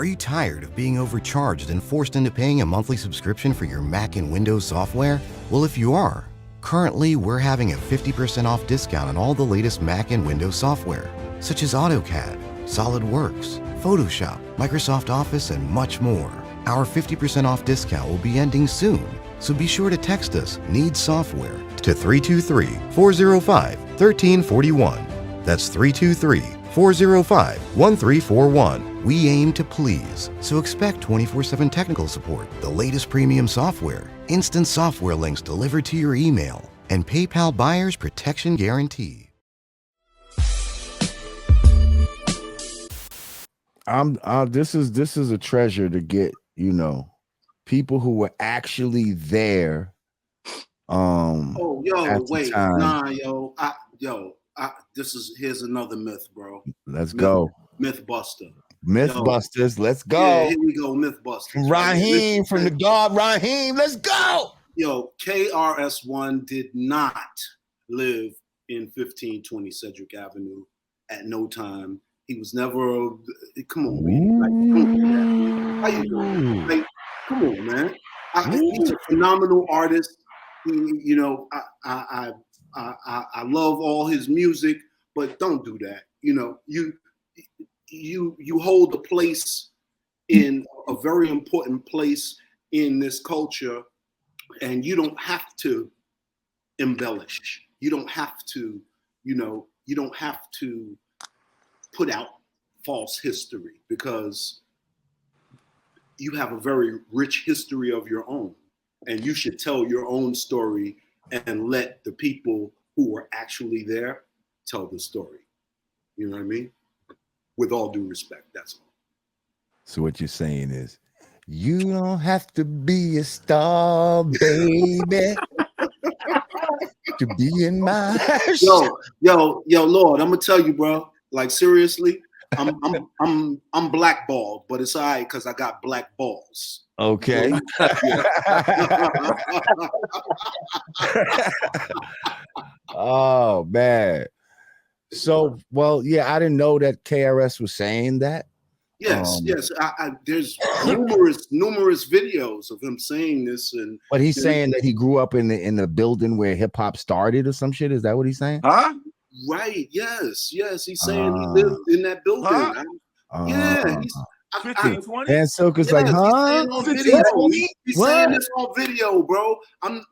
Are you tired of being overcharged and forced into paying a monthly subscription for your Mac and Windows software? Well, if you are, currently we're having a 50% off discount on all the latest Mac and Windows software, such as AutoCAD, SolidWorks, Photoshop, Microsoft Office, and much more. Our 50% off discount will be ending soon, so be sure to text us "Need Software" to 323-405-1341. That's 323-405-1341. We aim to please, so expect 24/7 technical support, the latest premium software, instant software links delivered to your email, and PayPal buyer's protection guarantee. This is a treasure to get, people who were actually there. Here's another myth, bro. Let's go. Mythbuster. Mythbusters, let's go. Yeah, here we go, Mythbusters. Rahiem from the God Rahiem, let's go. Yo, KRS-One did not live in 1520 Cedric Avenue at no time. He was never. Come on, man. How you doing? Like, come on, man. He's a phenomenal artist. I love all his music, but don't do that. You hold a place in a very important place in this culture, and you don't have to embellish. You don't have to, you don't have to put out false history, because you have a very rich history of your own, and you should tell your own story and let the people who were actually there tell the story. You know what I mean? With all due respect, that's all. So what you're saying is, you don't have to be a star, baby, to be in my yo, Lord, I'm gonna tell you, bro. Like, seriously, I'm blackballed, but it's all right because I got black balls. Okay. Oh man. So, well, yeah, I didn't know that KRS was saying that. Yes. There's numerous videos of him saying this, but he's saying that he grew up in the building where hip hop started or some shit. Is that what he's saying? Huh? Right. Yes. He's saying he lived in that building. Huh? Yeah. And so it's like, huh? He's saying this on video, bro. I'm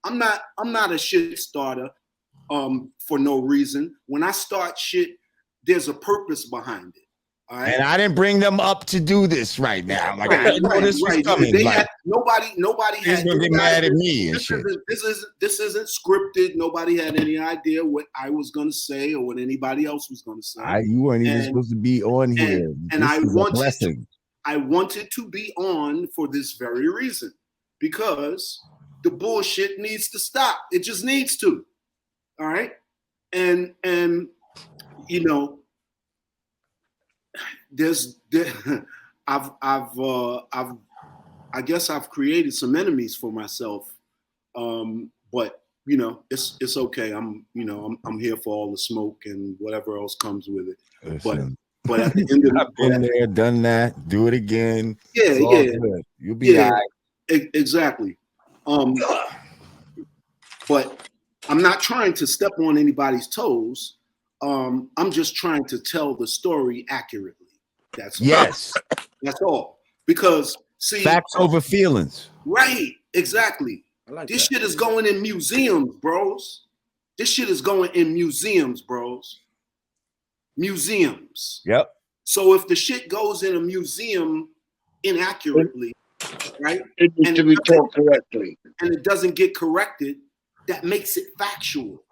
not a shit starter for no reason. When I start shit, there's a purpose behind it. All right? And I didn't bring them up to do this right now. Like, I didn't know this was coming. Nobody had gonna get mad at me and shit. This isn't scripted. Nobody had any idea what I was gonna say or what anybody else was gonna say. You weren't even supposed to be on here. And I wanted to be on for this very reason, because the bullshit needs to stop. It just needs to. All right. And I guess I've created some enemies for myself. But it's okay. I'm here for all the smoke and whatever else comes with it. Listen, but at the end of I've been there, done that, do it again. Yeah. You'll be all right. Exactly. But I'm not trying to step on anybody's toes. I'm just trying to tell the story accurately. That's that's all. Because see, facts over feelings. Right. Exactly. This shit is going in museums, bros. This shit is going in museums, bros. Museums. Yep. So if the shit goes in a museum inaccurately, right? It needs to be told correctly. And it doesn't get corrected, that makes it factual.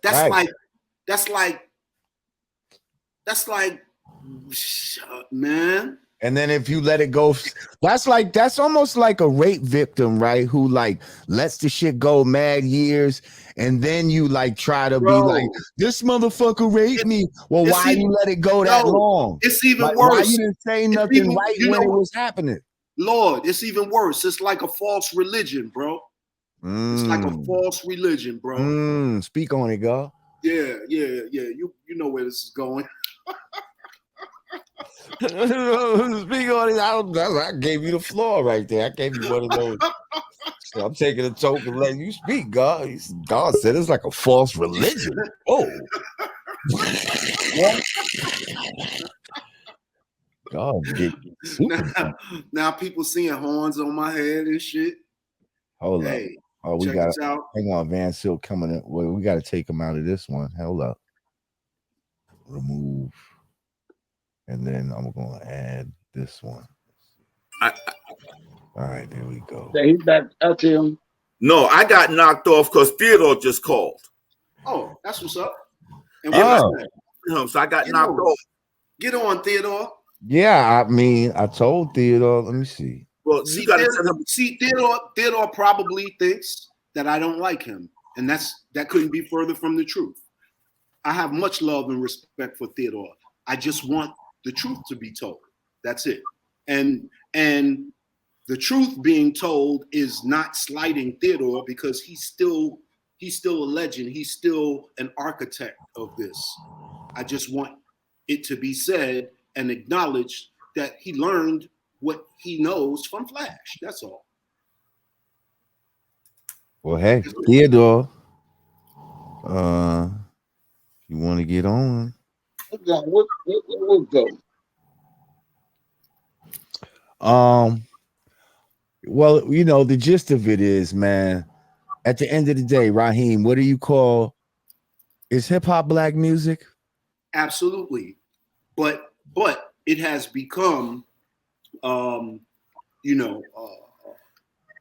That's like, man. And then if you let it go, that's almost like a rape victim, right? Who like lets the shit go mad years, and then you like try to be like, this motherfucker raped me. Well, why you let it go that long? It's even like, worse. Why you didn't say nothing when it was happening? Lord, it's even worse. It's like a false religion, bro. It's like a false religion, bro. Speak on it, girl. Yeah. You know where this is going. Speak on it. I gave you the floor right there. I gave you one of those. So I'm taking a token, letting you speak, God. God said it's like a false religion. Oh. God, get super. Now people seeing horns on my head and shit. Hold up. Hey, Oh, we check got this out. hang on, Van Silk coming in. Well, we got to take him out of this one. Hold up. Remove. And then I'm gonna add this one. All right, there we go. So he's back up to him. No, I got knocked off because Theodore just called. Oh, that's what's up. And So I got knocked off. Get on, Theodore. Yeah, I mean, I told Theodore. Let me see. Well, you got to tell him. See, Theodore probably thinks that I don't like him, and that couldn't be further from the truth. I have much love and respect for Theodore. I just want the truth to be told. That's it. And the truth being told is not slighting Theodore because he's still a legend. He's still an architect of this. I just want it to be said and acknowledged that he learned what he knows from Flash. That's all. Well, hey, Theodore, you want to get on? What go? Well, you know, the gist of it is, man, at the end of the day, Rahiem, what do you call, is hip hop black music? Absolutely. But it has become,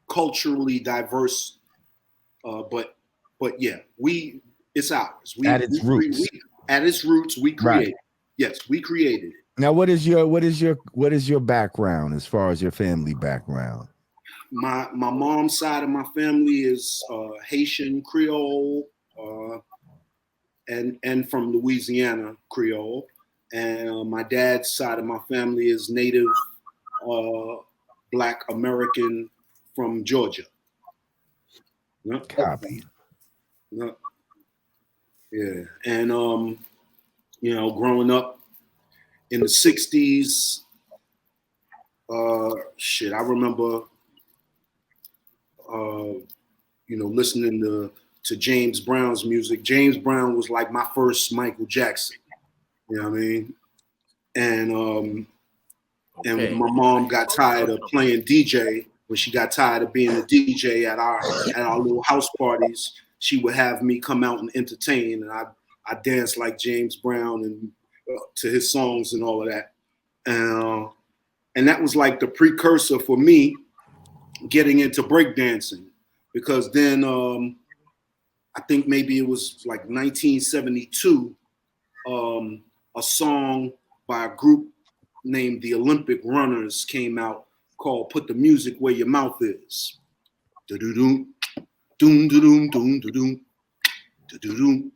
culturally diverse. But yeah, it's ours. At its roots. At its roots, we created. Right. Yes, we created it. Now, what is your background as far as your family background? My mom's side of my family is Haitian Creole, and from Louisiana Creole, and my dad's side of my family is Native Black American from Georgia. Yep. Copy. Yep. Yeah, and growing up in the '60s, I remember, listening to James Brown's music. James Brown was like my first Michael Jackson. You know what I mean? And when my mom got tired of playing DJ, when she got tired of being a DJ at our little house parties, she would have me come out and entertain, and I danced like James Brown and to his songs and all of that. And that was like the precursor for me getting into breakdancing, because then I think maybe it was like 1972, a song by a group named the Olympic Runners came out called "Put the Music Where Your Mouth Is." Do-do-doom, doom-do-doom, doom-do-doom, do-do-doom.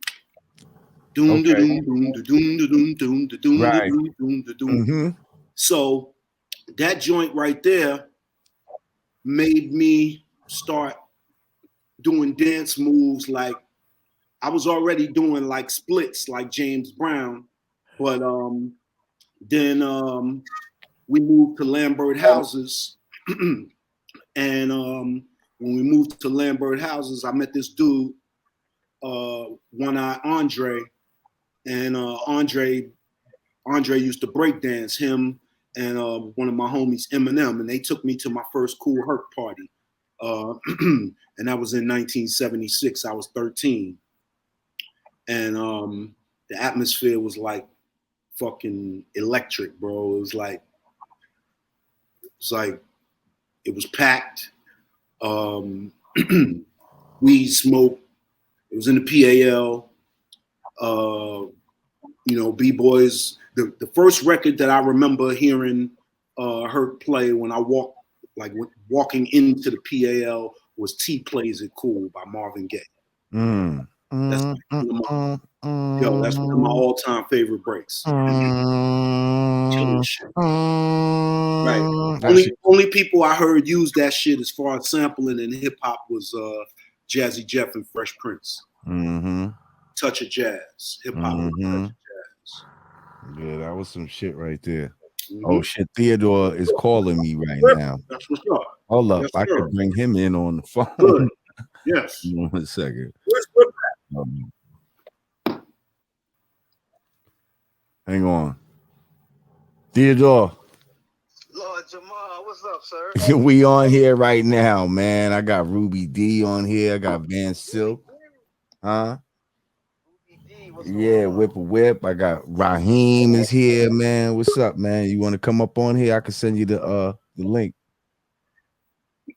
Doom doom doom doom doom doom doom doom doom. So that joint right there made me start doing dance moves. Like I was already doing like splits like James Brown, but then we moved to Lambert Houses, and when we moved to Lambert Houses, I met this dude, One Eye Andre. And Andre used to break dance, him and one of my homies, Eminem, and they took me to my first Cool Herc party. And that was in 1976. I was 13. And the atmosphere was like fucking electric, bro. It was packed. Weed smoke. It was in the PAL. B-boys. The first record that I remember hearing Herc play when I walking into the PAL was T Plays It Cool by Marvin Gaye. That's one of my all-time favorite breaks. Right. Only people I heard use that shit as far as sampling in hip hop was Jazzy Jeff and Fresh Prince. Touch of Jazz, hip hop. Touch of Jazz. Yeah, that was some shit right there. Oh shit, Theodore is calling me right now. That's what's up. Hold up, Yes, I sir. could bring him in on the phone. Good. Yes. 1 second. Hang on. Theodore. Lord Jamar, what's up, sir? We on here right now, man. I got Ruby D on here. I got Van Silk. Huh? Yeah, Whip a Whip. I got Rahiem is here, man. What's up, man? You want to come up on here? I can send you the link. Can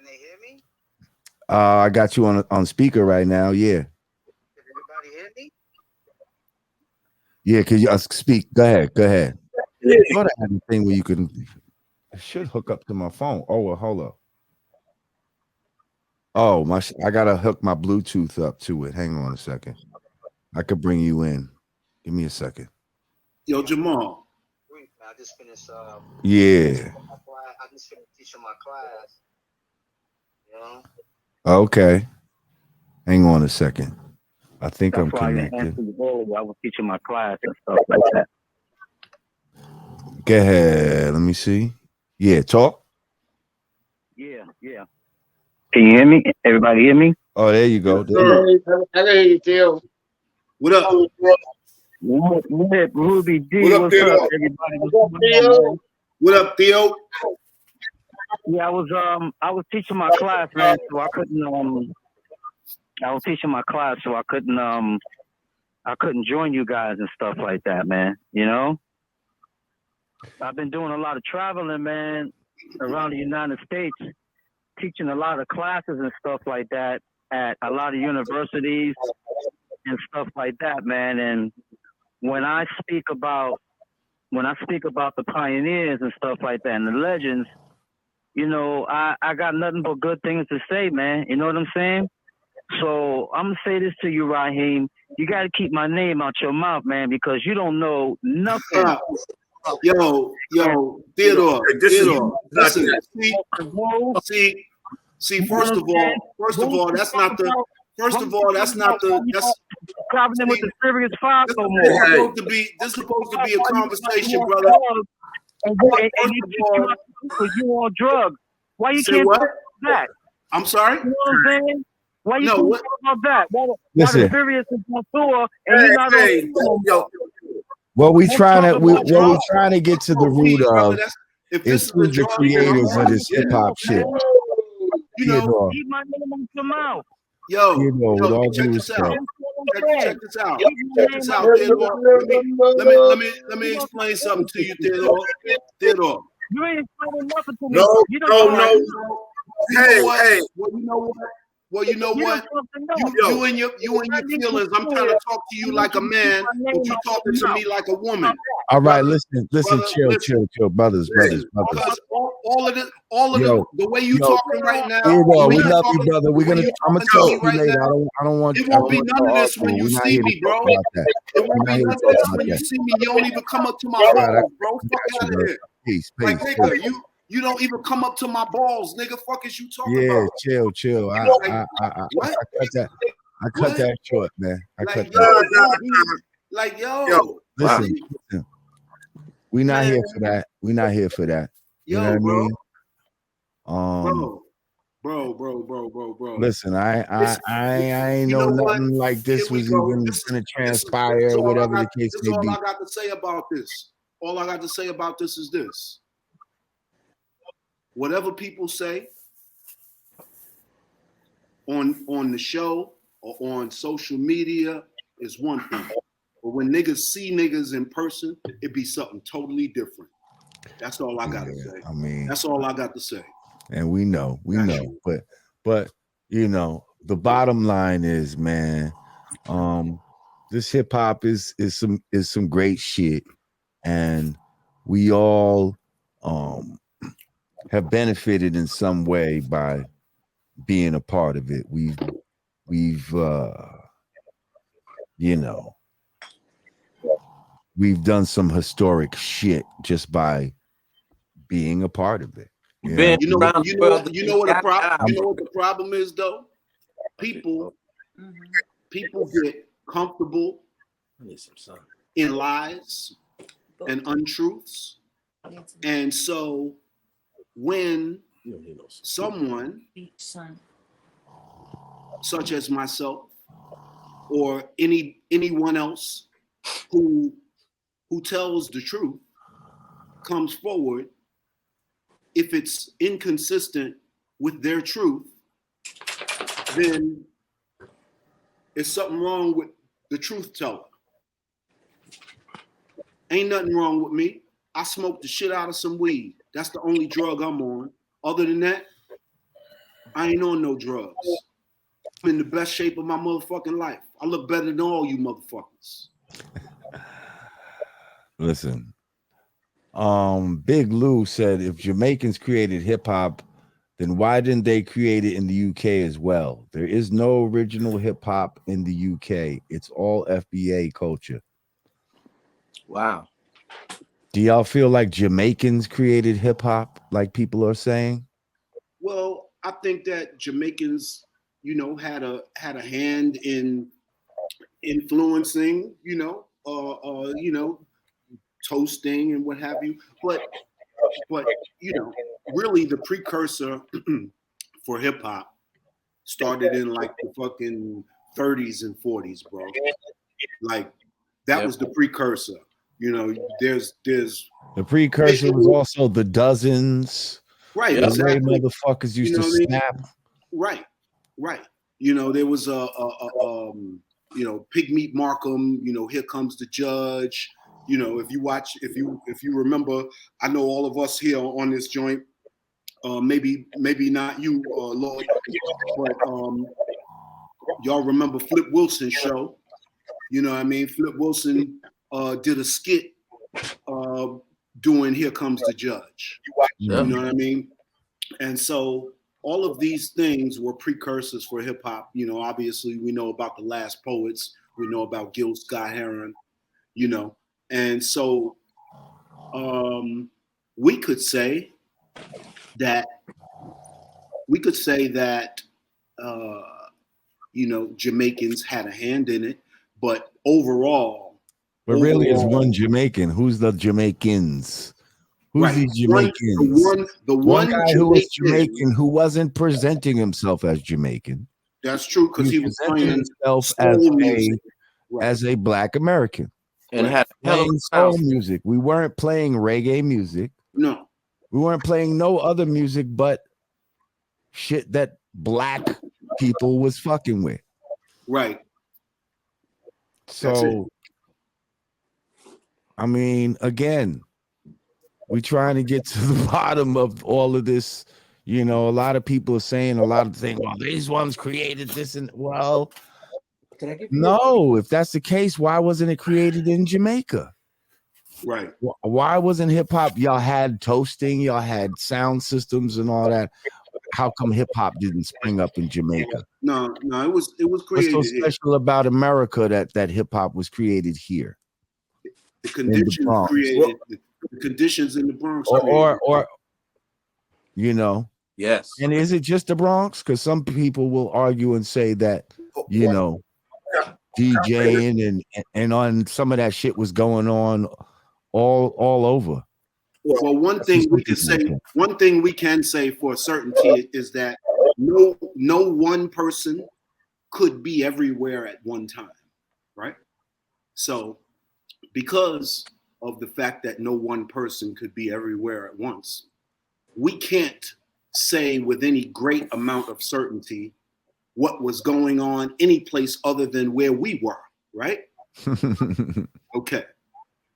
they hear me? I got you on speaker right now. Yeah. Can everybody hear me? Yeah, can you speak? Go ahead. Go ahead. Thought I had a thing where you can. It should hook up to my phone. Oh, well, hold up. Oh, I gotta hook my Bluetooth up to it. Hang on a second. I could bring you in. Give me a second. Yo, Jamal. I just finished. Yeah. I just finished teaching my class. You know. Okay. Hang on a second. I think I'm connected. I was teaching my class and stuff like that. Go ahead. Let me see. Yeah, talk. Yeah. Can you hear me? Everybody hear me? Oh, there you go. There I can hear you, Theo. What up? Ruby D, What up, what's Theo? up, everybody? What up, Theo? Yeah, I was teaching my class, man, so I couldn't I was teaching my class, so I couldn't join you guys and stuff like that, man. You know? I've been doing a lot of traveling, man, around the United States, teaching a lot of classes and stuff like that at a lot of universities and stuff like that, man. And when I speak about the pioneers and stuff like that and the legends, you know, I got nothing but good things to say, man. You know what I'm saying? So I'm gonna say this to you, Rahiem. You got to keep my name out your mouth, man, because you don't know nothing. Yo, Theodore. Listen, see. First of all, that's not the. That's Problem with the serious five no more. This is supposed to be a conversation, brother. And you on drugs. Why you can't talk about that? I'm sorry. You know what I'm saying? Why you can't talk about that? Why Listen. the serious is on tour and you're not on. What we trying to get to the root of is who's the creators of this hip hop shit. You know, keep my name on your mouth. Yo, with all check due this respect. Check this out. Theodore. Let me explain something to you, Theodore. You ain't explaining nothing to me. No. Hey. Well, you know what? You and your feelings. I'm trying to talk to you like a man, but you talking to me like a woman. All right, listen, chill, brothers. Because all of the way you talking right now. Theodore, we love you, brother. I'm gonna talk to you later. Now, I don't want. It won't be none of this when you see me, bro. It won't be none of this when you see me. You don't even come up to my balls, bro. Fuck out of here. Peace. Like nigga, you don't even come up to my balls, nigga. Fuck is you talking about? Yeah, chill. I cut that short, man. Listen. We're not here for that. You know what I mean? Bro. Listen, I ain't know nothing like this was even gonna transpire or whatever the case may be. All I got to say about this. All I got to say about this is this. Whatever people say on the show or on social media is one thing. But when niggas see niggas in person, it be something totally different. That's all I got to say. I mean, that's all I got to say. And we know. But you know, the bottom line is, man, this hip hop is some great shit, and we all have benefited in some way by being a part of it. We've we've done some historic shit just by being a part of it. You know what the problem is though? People get comfortable in lies and untruths, And so when someone such as myself or anyone else who tells the truth comes forward, if it's inconsistent with their truth, then there's something wrong with the truth teller. Ain't nothing wrong with me. I smoked the shit out of some weed. That's the only drug I'm on. Other than that, I ain't on no drugs. I'm in the best shape of my motherfucking life. I look better than all you motherfuckers. Listen, Big Lou said if Jamaicans created hip hop, then why didn't they create it in the UK as well? There is no original hip hop in the UK. It's all FBA culture. Wow. Do y'all feel like Jamaicans created hip hop, like people are saying? Well, I think that Jamaicans, had a hand in influencing, toasting and what have you. But really the precursor for hip hop started in like the fucking 30s and 40s, bro. Like that was the precursor. There's the precursor was also the Dozens. Right, the exactly. Motherfuckers used to snap. Right. There was Pig Meat Markham. Here Comes the Judge. If you remember, I know all of us here on this joint. Maybe not you, Lord, but y'all remember Flip Wilson's show. You know what I mean? Flip Wilson did a skit doing Here Comes the Judge. You know what I mean? And so all of these things were precursors for hip hop. Obviously we know about the Last Poets. We know about Gil Scott-Heron, And so we could say that Jamaicans had a hand in it, but overall, really it's one Jamaican. Who's the Jamaicans? Who's these Jamaicans? The one guy who was Jamaican who wasn't presenting himself as Jamaican. That's true, because he was playing himself as a Black American. And had playing soul music. We weren't playing reggae music. No. We weren't playing no other music but shit that Black people was fucking with. Right. So, I mean, again, we trying to get to the bottom of all of this. A lot of people are saying a lot of things. Well, these ones created this, and well, no. If that's the case, why wasn't it created in Jamaica? Right. Why wasn't hip hop? Y'all had toasting, y'all had sound systems and all that. How come hip hop didn't spring up in Jamaica? No, it was created. What's so special about America that hip hop was created here? The conditions created. The conditions in the Bronx, or yes. And is it just the Bronx? Because some people will argue and say that DJing and on some of that shit was going on all over. Well, one thing we can say for certainty is that no one person could be everywhere at one time, right? So because of the fact that no one person could be everywhere at once, we can't say with any great amount of certainty what was going on any place other than where we were, right? Okay.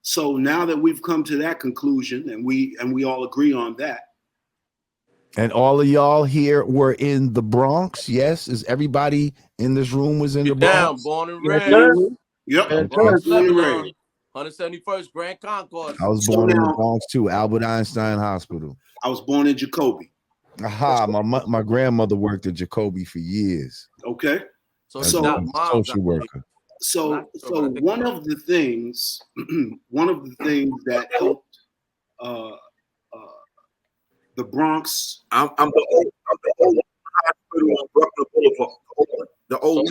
So now that we've come to that conclusion and we all agree on that. And all of y'all here were in the Bronx, yes? Is everybody in this room was in the Bronx? Born and raised. Yep. Bronx, Lebanon. 171st Grand Concourse. I was born in the Bronx too, Albert Einstein Hospital. I was born in Jacoby. Aha, my grandmother worked at Jacoby for years. Okay. So social worker. So one of the things that helped the Bronx. I'm the old hospital on Brooklyn Boulevard. The old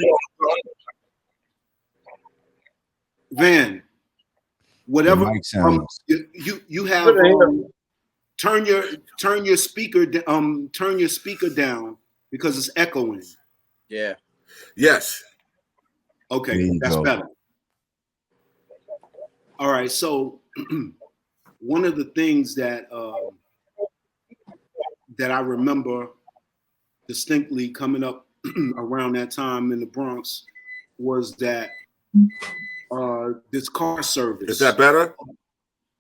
Van. Whatever. Mic sounds. You have turn your speaker down because it's echoing. Yeah. Yes. Okay, that's better. All right, so one of the things that that I remember distinctly coming up around that time in the Bronx was that this car service. Is that better?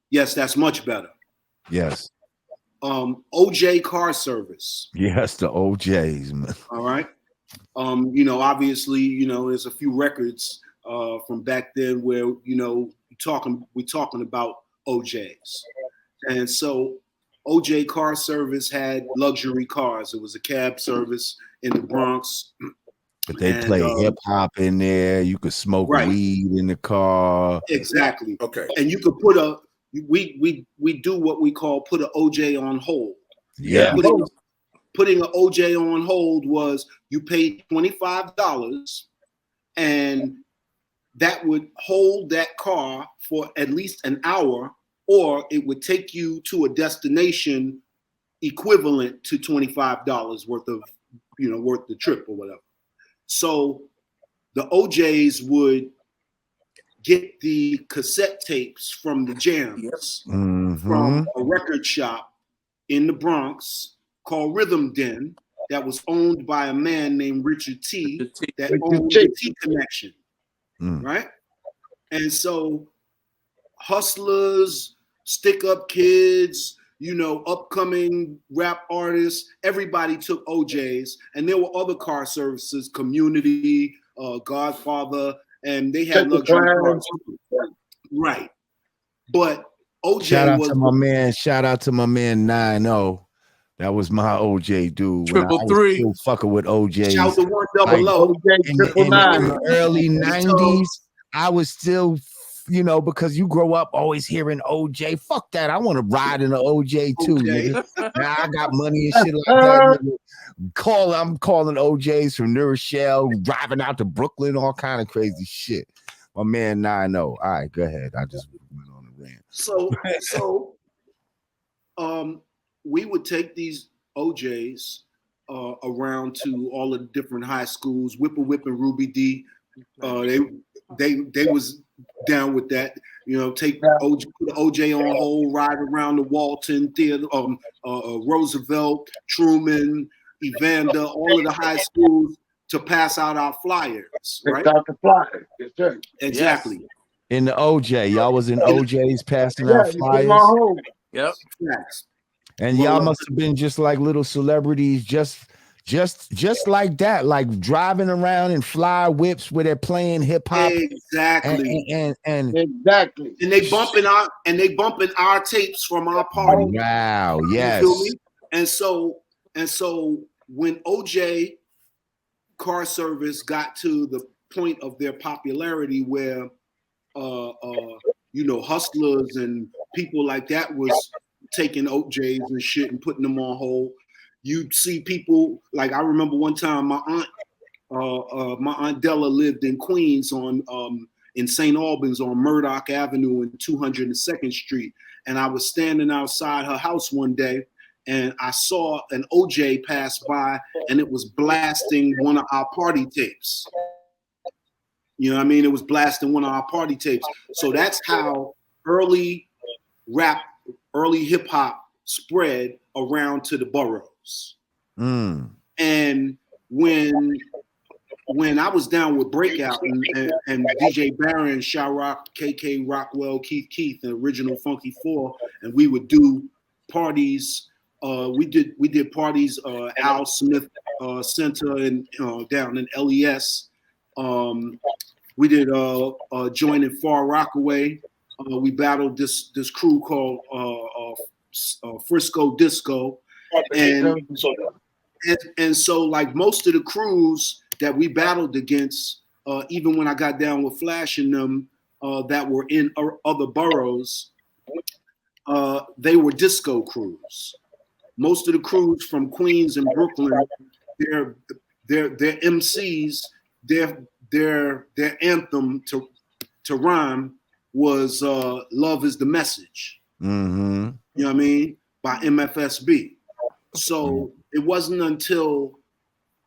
Yes, that's much better. Yes. OJ car service. Yes, the OJs, man. All right. Obviously, there's a few records from back then where, we're talking about OJs. And so OJ car service had luxury cars. It was a cab service in the Bronx. But they play hip hop in there. You could smoke weed in the car. Exactly. Okay. And you could put we do what we call put an OJ on hold. Yeah. Putting an OJ on hold was you paid $25 and that would hold that car for at least an hour, or it would take you to a destination equivalent to $25 worth of the trip or whatever. So the OJs would get the cassette tapes from the jams from a record shop in the Bronx called Rhythm Den that was owned by a man named Richard T. that owned the T Connection, right? And so hustlers, stick-up kids, upcoming rap artists, everybody took OJs, and there were other car services, Community, Godfather, and they had luxury cars. Right. But OJ Shout out to my man 9-0. That was my OJ dude. Triple when I was three. still fucking with OJs. Shout out to 100. In the early 90s, I was still, because you grow up always hearing OJ. Fuck that. I want to ride in an OJ too, nigga. Now I got money and shit like that. Nigga. I'm calling OJs from New Rochelle, driving out to Brooklyn, all kind of crazy shit. My man 9-0. All right, go ahead. I just went on a rant. So we would take these OJs around to all the different high schools. Whip and Ruby D, they was down with that. Take OJ, put OJ on hold, ride around the Walton Theater, Roosevelt, Truman, Evander, all of the high schools to pass out our flyers. Right? Out the flyers. Yes, Exactly. Yes. In the OJ, y'all was in OJs passing out flyers. Yep. Yes. And y'all must have been just like little celebrities, just like that, like driving around in fly whips where they're playing hip hop. Exactly. And exactly. And they bumping our tapes from our party. Wow. Yes. You feel me? And so when OJ car service got to the point of their popularity where hustlers and people like that was taking OJs and shit and putting them on hold, you'd see people like, I remember one time my aunt Della lived in Queens in St. Albans on Murdoch Avenue and 202nd Street, and I was standing outside her house one day and I saw an OJ pass by and it was blasting one of our party tapes. You know what I mean? It was blasting one of our party tapes. So that's how early hip hop spread around to the boroughs. And when I was down with Breakout and DJ Barron, Sha-Rock, KK Rockwell, Keith, and Original Funky 4, and we would do parties. We did parties, Al Smith Center and down in LES. We did a joint in Far Rockaway. We battled this crew called Frisco Disco, and so like most of the crews that we battled against, even when I got down with Flash and them that were in other boroughs, they were disco crews. Most of the crews from Queens and Brooklyn, their MCs, their anthem to rhyme was Love Is the Message. Mm-hmm. You know what I mean? By MFSB. So it wasn't until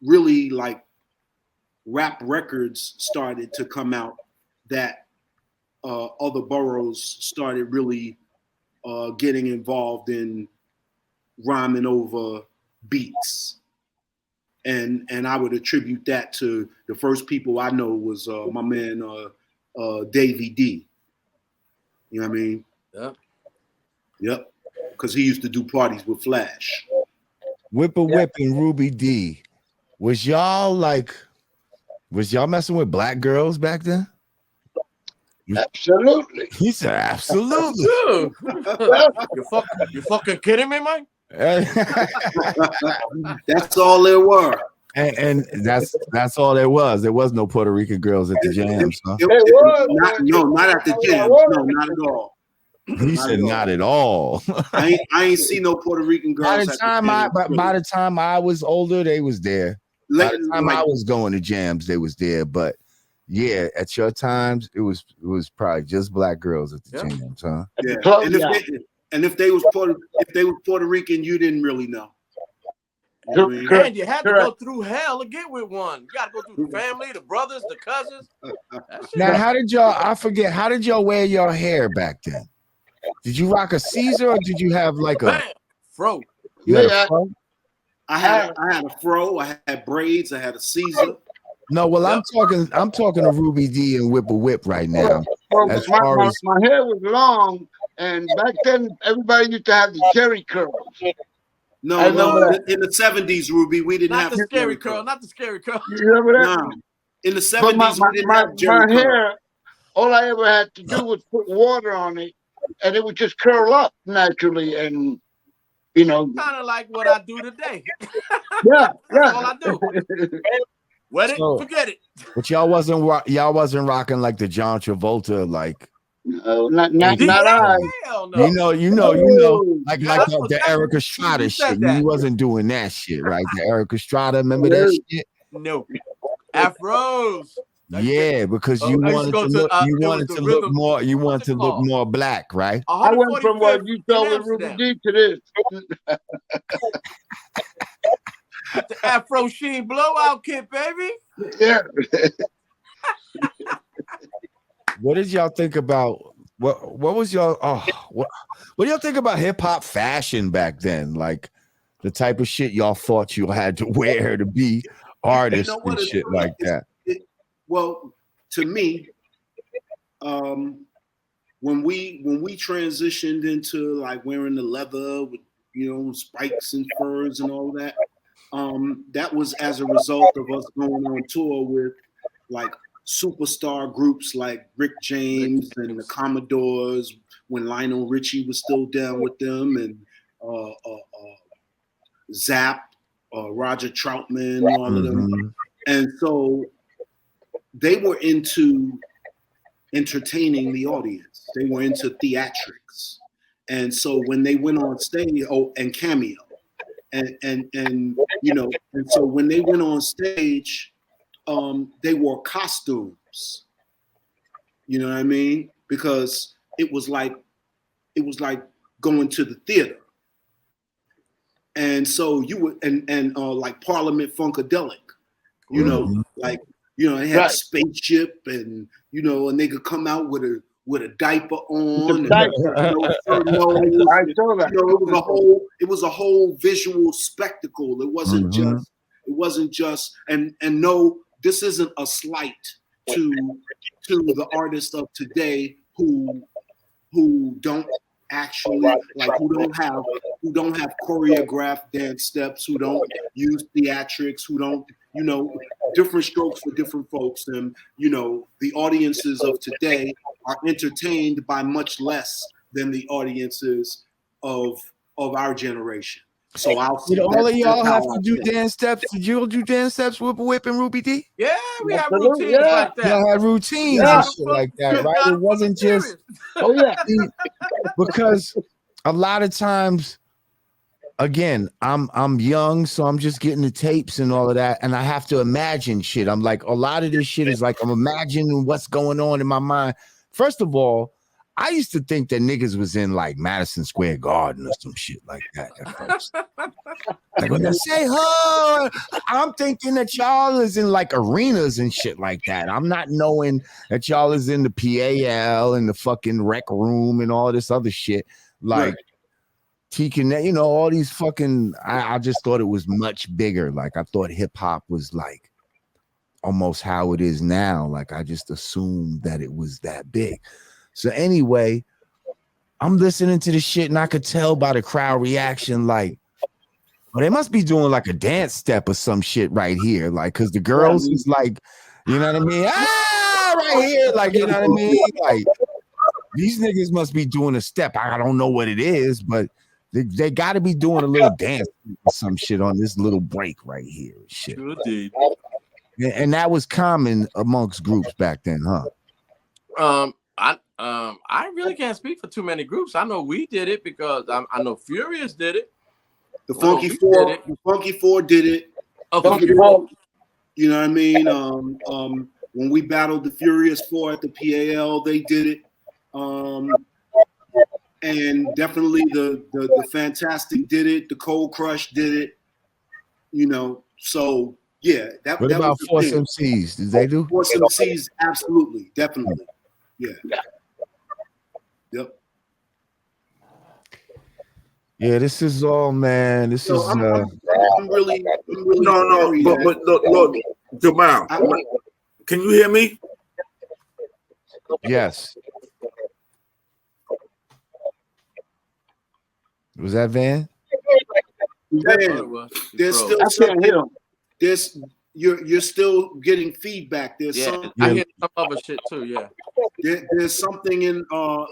really like rap records started to come out that other boroughs started really getting involved in rhyming over beats. And I would attribute that to the first people I know was my man Davey D. You know what I mean? Yep. Because he used to do parties with Flash. Whipper Whip and Ruby D. Was y'all messing with black girls back then? Absolutely. He said absolutely. Dude. You fucking kidding me, Mike? That's all there were. and that's all there was. There was no Puerto Rican girls at the jams, huh? Not at the jams. No, not at all. He said not at all. I ain't seen no Puerto Rican girls. By the time I was older, they was there. By the time I was going to jams, they was there. But yeah, at your times, it was probably just black girls at the jams, huh? Yeah. And if they was Puerto Rican, you didn't really know. You know what I mean? And you had to go through hell to get with one. You got to go through the family, the brothers, the cousins. Now, how did y'all wear your hair back then? Did you rock a Caesar or did you have like a fro? I had a fro. I had braids. I had a Caesar. No, well, I'm talking to Ruby D and Whipper Whip right now. Well, my hair was long, and back then everybody used to have the Jerry curls. No, in the 70s, Ruby, we didn't have the scary curl. Not the scary curl. You remember that? No. In the 70s, we didn't have my Jerry hair. All I ever had to do was put water on it, and it would just curl up naturally, and kind of like what I do today. Yeah. That's all I do. Wet it, forget it. But y'all wasn't rocking like the John Travolta, like. No, not I. Hell no. You know, like the Eric Estrada shit. You wasn't doing that shit, right? The Eric Estrada, remember that shit? No. Afros. Yeah, because you wanted to look more black, right? I went from what you told with Ruby D to this. The Afro Sheen blowout kit, baby. Yeah. What did y'all think about what was y'all what do y'all think about hip hop fashion back then? Like the type of shit y'all thought you had to wear to be artists and shit like that. Well, to me, when we transitioned into like wearing the leather with spikes and furs and all that, that was as a result of us going on tour with like superstar groups like Rick James and the Commodores when Lionel Richie was still down with them, and Zapp, Roger Troutman, all of them. And so they were into entertaining the audience. They were into theatrics. And so when they went on stage, and Cameo. And so when they went on stage, they wore costumes. You know what I mean? Because it was like going to the theater. And so you would and like Parliament Funkadelic, they had a spaceship, and and they could come out with a diaper on. It was a whole visual spectacle. It wasn't just and no, this isn't a slight to the artists of today who don't actually who don't have choreographed dance steps, who don't use theatrics, who don't different strokes for different folks. And the audiences of today are entertained by much less than the audiences of our generation. So did all of y'all have to do dance steps? Did you do dance steps with Whip and Ruby D? Yeah, we have routines like that. Y'all had routines and shit like that, right? It wasn't just because a lot of times, again, I'm young, so I'm just getting the tapes and all of that, and I have to imagine shit. I'm like, a lot of this shit is like I'm imagining what's going on in my mind. First of all, I used to think that niggas was in like Madison Square Garden or some shit like that at first. Like when they say "ho," I'm thinking that y'all is in like arenas and shit like that. I'm not knowing that y'all is in the PAL and the fucking rec room and all this other shit. Like T-Connect, you know, all these fucking. I just thought it was much bigger. Like I thought hip hop was like almost how it is now. Like I just assumed that it was that big. So anyway, I'm listening to the shit and I could tell by the crowd reaction, like, well, they must be doing like a dance step or some shit right here. Like, cause the girls is like, you know what I mean? Ah, right here. Like, you know what I mean? Like, these niggas must be doing a step. I don't know what it is, but they got to be doing a little dance or some shit on this little break right here. Shit. Sure did. And that was common amongst groups back then, huh? I really can't speak for too many groups. I know we did it because I know Furious did it. The Funky Four did it. Funky Four. You know what I mean? When we battled the Furious Four at the PAL, they did it. And definitely the Fantastic did it. The Cold Crush did it. You know, so yeah. What about Force MCs? Did they do? Force MCs, absolutely, definitely. Yeah. Yep. Yeah, this is all, man. This is. I'm really No, but look, Jamar, can you hear me? Yes. Was that Van? There's still something. You're still getting feedback. There's I hear some other shit too. Yeah. There's something in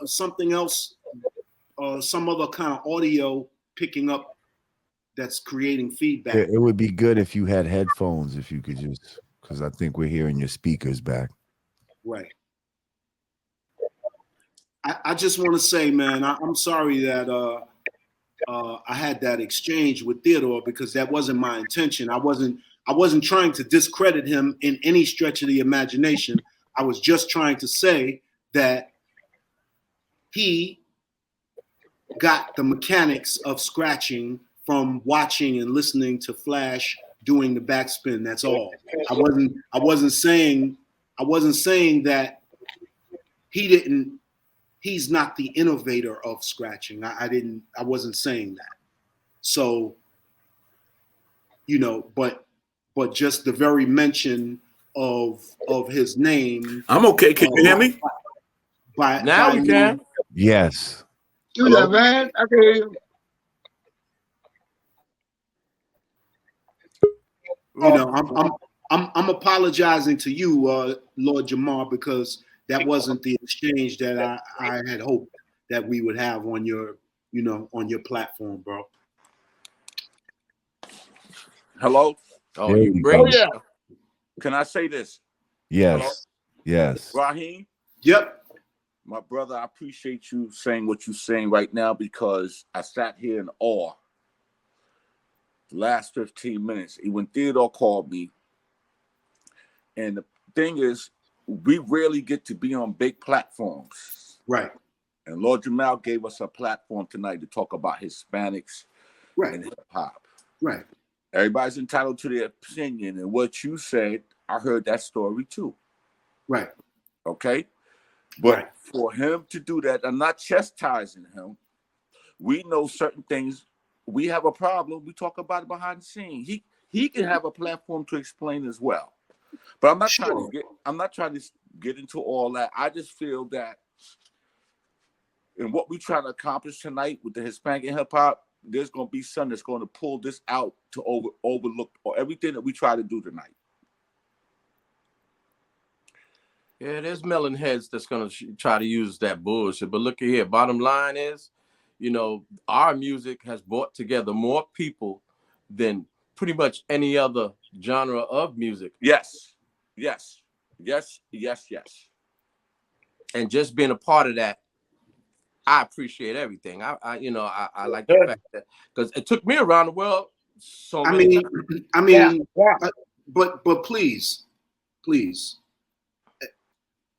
something else, some other kind of audio picking up that's creating feedback. It would be good if you had headphones, if you could just, because I think we're hearing your speakers back. Right. I just want to say, man, I'm sorry that I had that exchange with Theodore, because that wasn't my intention. I wasn't trying to discredit him in any stretch of the imagination. I was just trying to say that he got the mechanics of scratching from watching and listening to Flash doing the backspin. That's all. I wasn't saying that he's not the innovator of scratching. I wasn't saying that. So, you know, but just the very mention of his name. I'm okay. Can you hear me? Now you can. Yes. Do that, man. I can hear you. You know, I'm apologizing to you, Lord Jamar, because that wasn't the exchange that I had hoped that we would have on your, you know, on your platform, bro. Hello? Oh, you bring. Oh, yeah. Can I say this? Yes. Hello? Yes. Rahiem? Yep. My brother, I appreciate you saying what you're saying right now, because I sat here in awe the last 15 minutes when Theodore called me. And the thing is, we rarely get to be on big platforms. Right. And Lord Jamal gave us a platform tonight to talk about Hispanics and hip hop. Right. Everybody's entitled to their opinion. And what you said, I heard that story too. Right. Okay? But for him to do that, I'm not chastising him. We know certain things. We have a problem. We talk about it behind the scenes. He can have a platform to explain as well. But I'm not trying to get into all that. I just feel that in what we're trying to accomplish tonight with the Hispanic hip hop, there's going to be something that's going to pull this out to overlook or everything that we try to do tonight. Yeah, there's melon heads that's going to try to use that bullshit. But look at here. Bottom line is, you know, our music has brought together more people than pretty much any other genre of music. Yes. And just being a part of that, I appreciate everything. I like the fact that, because it took me around the world so many times. But please,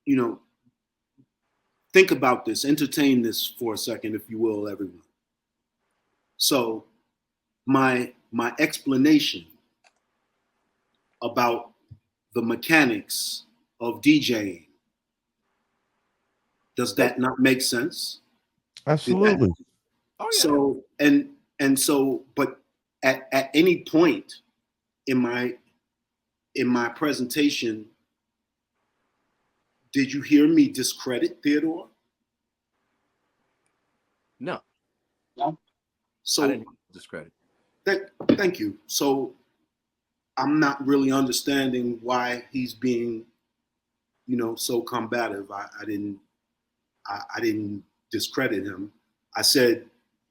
you know, think about this, entertain this for a second, if you will, everyone. So my explanation about the mechanics of DJing, does that not make sense? Absolutely. Oh, yeah. So and so, but at any point in my presentation, did you hear me discredit Theodore? No. So I didn't discredit. Thank you. So I'm not really understanding why he's being, so combative. I didn't discredit him. I said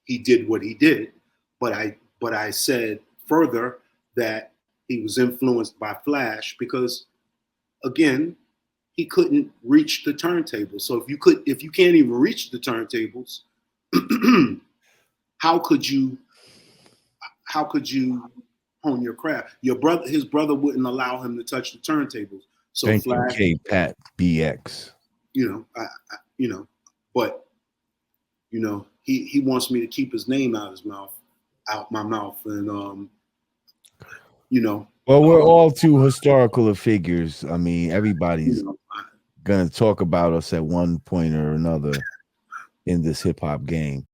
he did what he did, but I said further that he was influenced by Flash because, again, he couldn't reach the turntables. So if you can't even reach the turntables, how could you hone your craft? His brother wouldn't allow him to touch the turntables. So Thank Flash, you, K-Pat BX. But he wants me to keep his name out my mouth, and Well, we're all too historical of figures. I mean, everybody's gonna talk about us at one point or another in this hip hop game.